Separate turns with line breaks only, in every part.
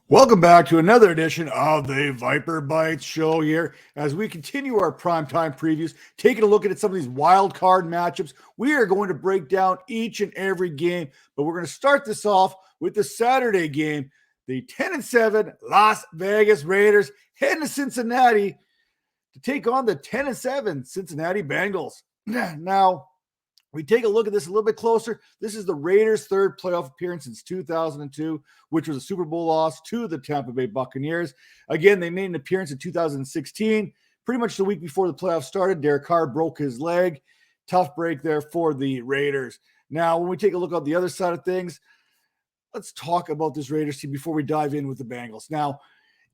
Welcome back to another edition of the Viper Bites show here as we continue our primetime previews, taking a look at some of these wild card matchups. We are going to break down each and every game, but we're going to start this off with the Saturday game. The 10-7 Las Vegas Raiders heading to Cincinnati to take on the 10-7 Cincinnati Bengals. Now, we take a look at this a little bit closer. This is the Raiders' third playoff appearance since 2002, which was a Super Bowl loss to the Tampa Bay Buccaneers. Again, they made an appearance in 2016, pretty much the week before the playoffs started. Derek Carr broke his leg. Tough break there for the Raiders. Now, when we take a look at the other side of things, let's talk about this Raiders team before we dive in with the Bengals. Now,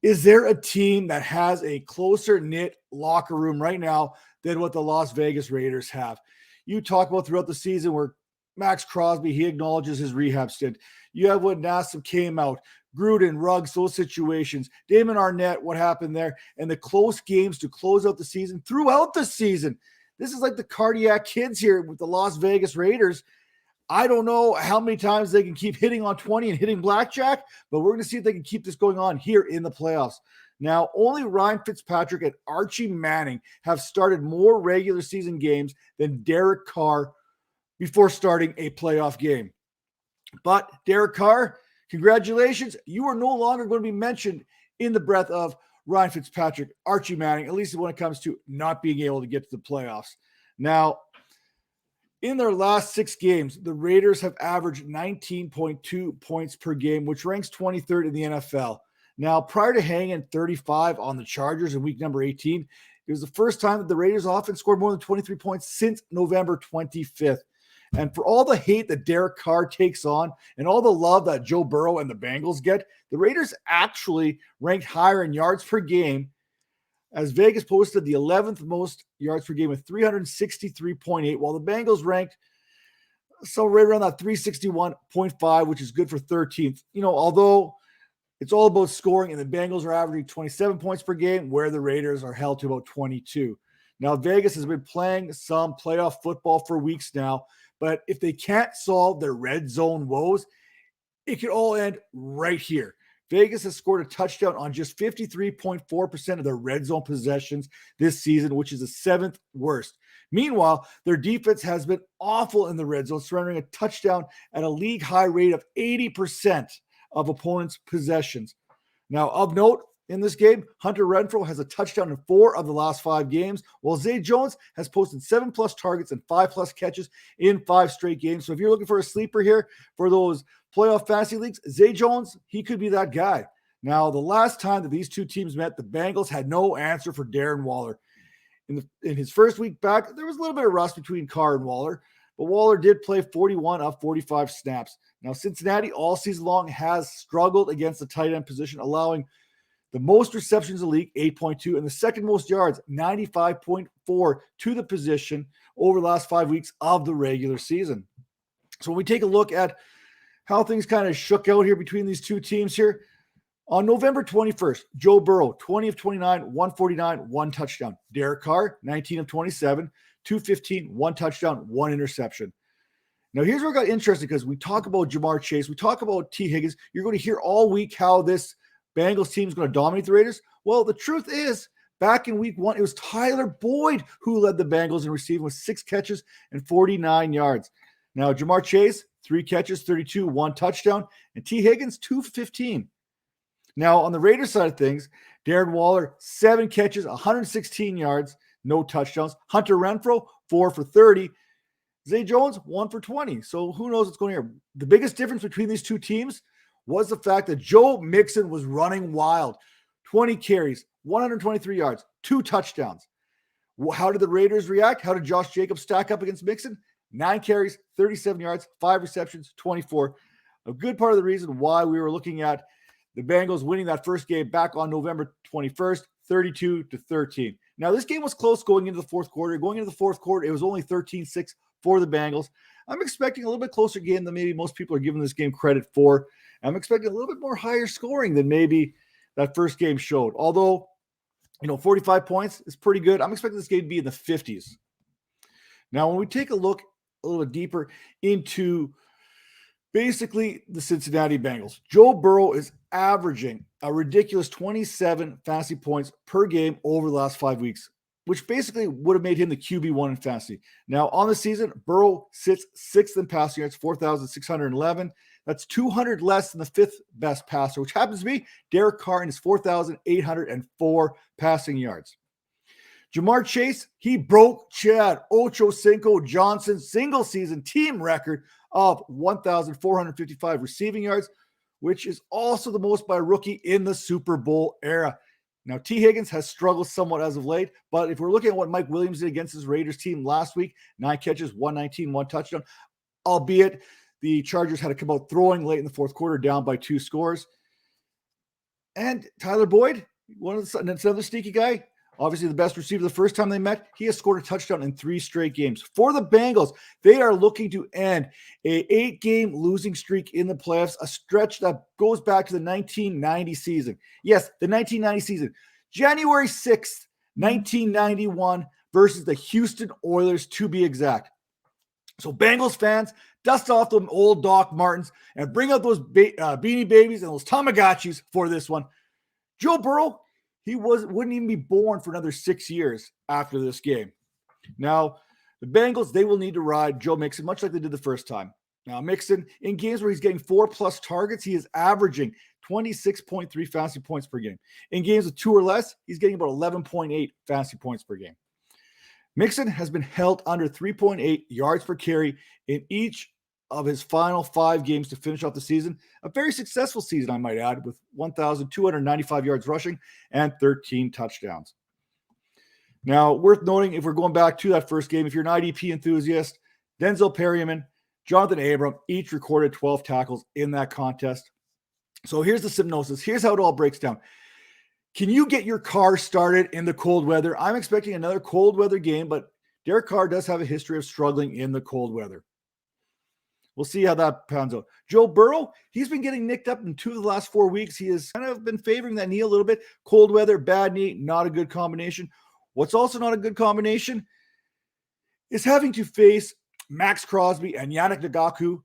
is there a team that has a closer knit locker room right now than what the Las Vegas Raiders have? You talk about throughout the season where Max Crosby, he acknowledges his rehab stint. You have when Nassib came out, Gruden, Ruggs, those situations. Damon Arnett, what happened there, and the close games to close out the season throughout the season. This is like the cardiac kids here with the Las Vegas Raiders. I don't know how many times they can keep hitting on 20 and hitting blackjack, but we're going to see if they can keep this going on here in the playoffs. Now, only Ryan Fitzpatrick and Archie Manning have started more regular season games than Derek Carr before starting a playoff game. But Derek Carr, congratulations. You are no longer going to be mentioned in the breath of Ryan Fitzpatrick, Archie Manning, at least when it comes to not being able to get to the playoffs. Now, in their last 6 games, the Raiders have averaged 19.2 points per game, which ranks 23rd in the NFL. Now, prior to hanging 35 on the Chargers in week number 18, it was the first time that the Raiders offense scored more than 23 points since November 25th. And for all the hate that Derek Carr takes on and all the love that Joe Burrow and the Bengals get, the Raiders actually ranked higher in yards per game, as Vegas posted the 11th most yards per game with 363.8, while the Bengals ranked so right around that 361.5, which is good for 13th. Although it's all about scoring, and the Bengals are averaging 27 points per game, where the Raiders are held to about 22. Now, Vegas has been playing some playoff football for weeks now, but if they can't solve their red zone woes, it could all end right here. Vegas has scored a touchdown on just 53.4% of their red zone possessions this season, which is the 7th worst. Meanwhile, their defense has been awful in the red zone, surrendering a touchdown at a league high rate of 80% of opponents' possessions. Now, of note in this game, Hunter Renfrow has a touchdown in 4 of the last 5 games, while Zay Jones has posted 7+ targets and 5+ catches in 5 straight games. So if you're looking for a sleeper here for those playoff fantasy leagues, Zay Jones, he could be that guy. Now, the last time that these two teams met, the Bengals had no answer for Darren Waller. In his first week back, there was a little bit of rust between Carr and Waller, but Waller did play 41 of 45 snaps. Now, Cincinnati all season long has struggled against the tight end position, allowing the most receptions in the league, 8.2, and the second most yards, 95.4, to the position over the last 5 weeks of the regular season. So when we take a look at how things kind of shook out here between these two teams here, on November 21st, Joe Burrow, 20 of 29, 149, 1 touchdown. Derek Carr, 19 of 27, 215, 1 touchdown, 1 interception. Now, here's where it got interesting, because we talk about Jamar Chase, we talk about T. Higgins. You're going to hear all week how this Bengals team is going to dominate the Raiders. Well, the truth is, back in week 1, it was Tyler Boyd who led the Bengals in receiving with 6 catches and 49 yards. Now, Jamar Chase, 3 catches, 32, 1 touchdown, and T. Higgins, 2 for 15. Now, on the Raiders side of things, Darren Waller, 7 catches, 116 yards, no touchdowns. Hunter Renfrow, 4 for 30. Zay Jones, 1 for 20. So who knows what's going on here? The biggest difference between these two teams was the fact that Joe Mixon was running wild. 20 carries, 123 yards, 2 touchdowns. How did the Raiders react? How did Josh Jacobs stack up against Mixon? 9 carries, 37 yards, 5 receptions, 24. A good part of the reason why we were looking at the Bengals winning that first game back on November 21st, 32-13. Now, this game was close going into the fourth quarter. Going into the fourth quarter, it was only 13-6 for the Bengals. I'm expecting a little bit closer game than maybe most people are giving this game credit for. I'm expecting a little bit more higher scoring than maybe that first game showed. Although, 45 points is pretty good. I'm expecting this game to be in the 50s. Now, when we take a look a little deeper into Basically, the Cincinnati Bengals. Joe Burrow is averaging a ridiculous 27 fantasy points per game over the last 5 weeks, which basically would have made him the QB1 in fantasy. Now, on the season, Burrow sits sixth in passing yards, 4,611. That's 200 less than the fifth best passer, which happens to be Derek Carr and his 4,804 passing yards. Jamar Chase, he broke Chad Ochocinco Johnson's single season team record of 1,455 receiving yards, which is also the most by a rookie in the Super Bowl era. Now, T. Higgins has struggled somewhat as of late, but if we're looking at what Mike Williams did against his Raiders team last week, 9 catches, 119, 1 touchdown, albeit the Chargers had to come out throwing late in the fourth quarter down by 2 scores. And Tyler Boyd, another sneaky guy, obviously the best receiver the first time they met. He has scored a touchdown in 3 straight games. For the Bengals, they are looking to end a 8-game losing streak in the playoffs, a stretch that goes back to the 1990 season. Yes, the 1990 season. January 6th, 1991 versus the Houston Oilers, to be exact. So Bengals fans, dust off them old Doc Martens and bring out those Beanie Babies and those Tamagotchis for this one. Joe Burrow, he wouldn't even be born for another 6 years after this game. Now, the Bengals, they will need to ride Joe Mixon, much like they did the first time. Now, Mixon, in games where he's getting 4+ targets, he is averaging 26.3 fantasy points per game. In games with 2 or less, he's getting about 11.8 fantasy points per game. Mixon has been held under 3.8 yards per carry in each of his final 5 games to finish off the season. A very successful season, I might add, with 1,295 yards rushing and 13 touchdowns. Now, worth noting, if we're going back to that first game, if you're an IDP enthusiast, Denzel Perryman, Jonathan Abram, each recorded 12 tackles in that contest. So here's the synopsis. Here's how it all breaks down. Can you get your car started in the cold weather? I'm expecting another cold weather game, but Derek Carr does have a history of struggling in the cold weather. We'll see how that pans out. Joe Burrow, he's been getting nicked up in 2 of the last 4 weeks. He has kind of been favoring that knee a little bit. Cold weather, bad knee, not a good combination. What's also not a good combination is having to face Max Crosby and Yannick Ngakoue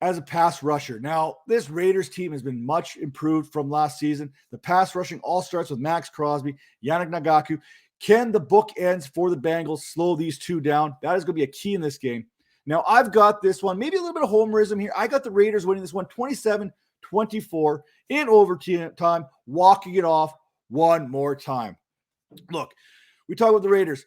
as a pass rusher. Now, this Raiders team has been much improved from last season. The pass rushing all starts with Max Crosby, Yannick Ngakoue. Can the bookends for the Bengals slow these two down? That is going to be a key in this game. Now, I've got this one, maybe a little bit of homerism here. I got the Raiders winning this one 27-24 in overtime, walking it off one more time. Look, we talk about the Raiders.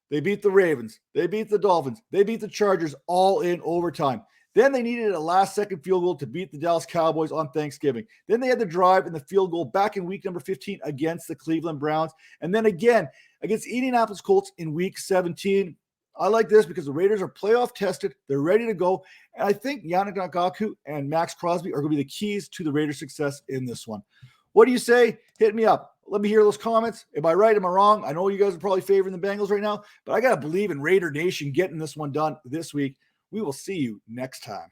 They beat the Ravens. They beat the Dolphins. They beat the Chargers all in overtime. Then they needed a last-second field goal to beat the Dallas Cowboys on Thanksgiving. Then they had the drive and the field goal back in week number 15 against the Cleveland Browns. And then again against Indianapolis Colts in week 17. I like this because the Raiders are playoff tested. They're ready to go. And I think Yannick Ngakoue and Max Crosby are going to be the keys to the Raiders' success in this one. What do you say? Hit me up. Let me hear those comments. Am I right? Am I wrong? I know you guys are probably favoring the Bengals right now, but I got to believe in Raider Nation getting this one done this week. We will see you next time.